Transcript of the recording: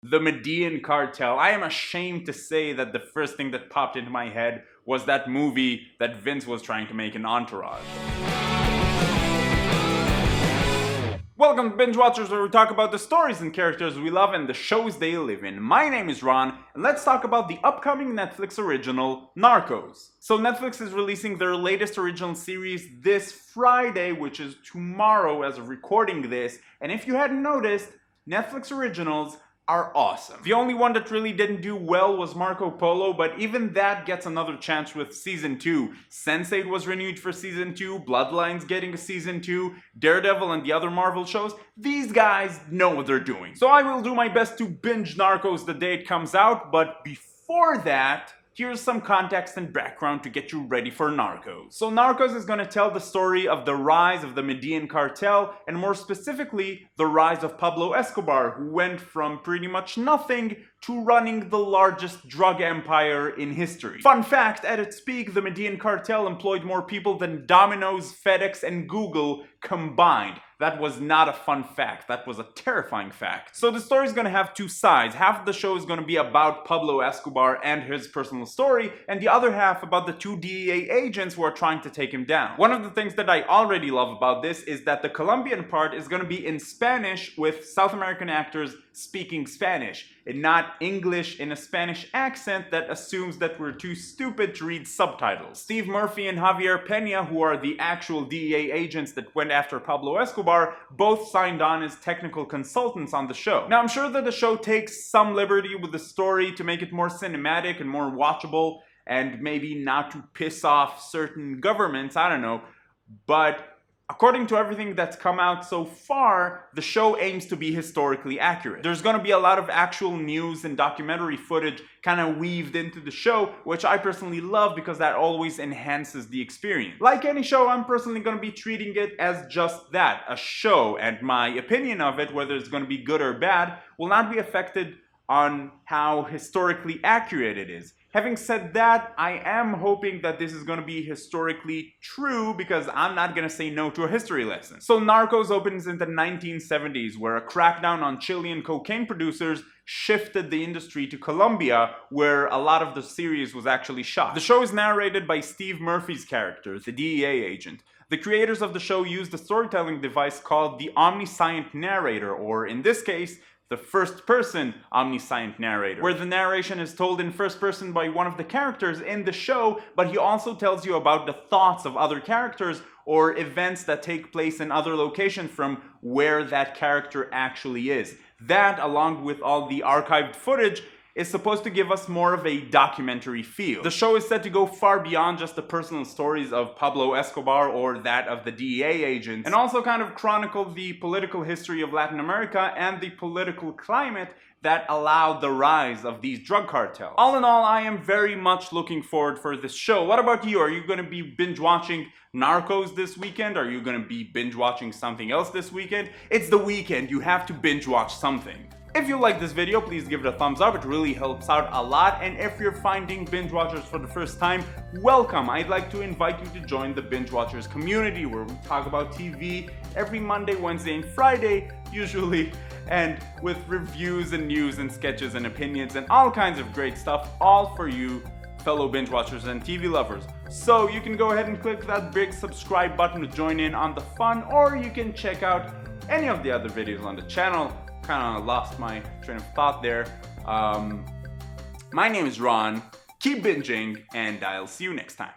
The Medellin cartel. I am ashamed to say that the first thing that popped into my head was that movie that Vince was trying to make in Entourage. Welcome to Binge Watchers, where we talk about the stories and characters we love and the shows they live in. My name is Ron, and let's talk about the upcoming Netflix original, Narcos. So Netflix is releasing their latest original series this Friday, which is tomorrow as of recording this, and if you hadn't noticed, Netflix originals are awesome. The only one that really didn't do well was Marco Polo, but even that gets another chance with Season 2. Sense8 was renewed for Season 2, Bloodline's getting a Season 2, Daredevil and the other Marvel shows. These guys know what they're doing. So I will do my best to binge Narcos the day it comes out, but before that, here's some context and background to get you ready for Narcos. So Narcos is going to tell the story of the rise of the Medellin cartel, and more specifically, the rise of Pablo Escobar, who went from pretty much nothing to running the largest drug empire in history. Fun fact, at its peak, the Medellin cartel employed more people than Domino's, FedEx, and Google combined. That was not a fun fact, that was a terrifying fact. So the story is going to have two sides. Half of the show is going to be about Pablo Escobar and his personal story, and the other half about the two DEA agents who are trying to take him down. One of the things that I already love about this is that the Colombian part is going to be in Spanish with South American actors speaking Spanish, and not English in a Spanish accent that assumes that we're too stupid to read subtitles. Steve Murphy and Javier Peña, who are the actual DEA agents that went after Pablo Escobar, both signed on as technical consultants on the show. Now, I'm sure that the show takes some liberty with the story to make it more cinematic and more watchable, and maybe not to piss off certain governments, I don't know, but according to everything that's come out so far, the show aims to be historically accurate. There's going to be a lot of actual news and documentary footage kind of weaved into the show, which I personally love because that always enhances the experience. Like any show, I'm personally going to be treating it as just that, a show, and my opinion of it, whether it's going to be good or bad, will not be affected on how historically accurate it is. Having said that, I am hoping that this is going to be historically true because I'm not going to say no to a history lesson. So Narcos opens in the 1970s, where a crackdown on Chilean cocaine producers shifted the industry to Colombia, where a lot of the series was actually shot. The show is narrated by Steve Murphy's character, the DEA agent. The creators of the show used a storytelling device called the omniscient narrator, or in this case, the first-person omniscient narrator, where the narration is told in first person by one of the characters in the show, but he also tells you about the thoughts of other characters or events that take place in other locations from where that character actually is. That, along with all the archived footage, is supposed to give us more of a documentary feel. The show is set to go far beyond just the personal stories of Pablo Escobar or that of the DEA agents, and also kind of chronicle the political history of Latin America and the political climate that allowed the rise of these drug cartels. All in all, I am very much looking forward for this show. What about you? Are you going to be binge watching Narcos this weekend? Are you going to be binge watching something else this weekend? It's the weekend, you have to binge watch something. If you like this video, please give it a thumbs up, it really helps out a lot, and if you're finding Binge Watchers for the first time, welcome! I'd like to invite you to join the Binge Watchers community, where we talk about TV every Monday, Wednesday, and Friday, usually, and with reviews and news and sketches and opinions and all kinds of great stuff, all for you fellow binge watchers and TV lovers. So you can go ahead and click that big subscribe button to join in on the fun, or you can check out any of the other videos on the channel. Kind of lost my train of thought there. My name is Ron. Keep binging, and I'll see you next time.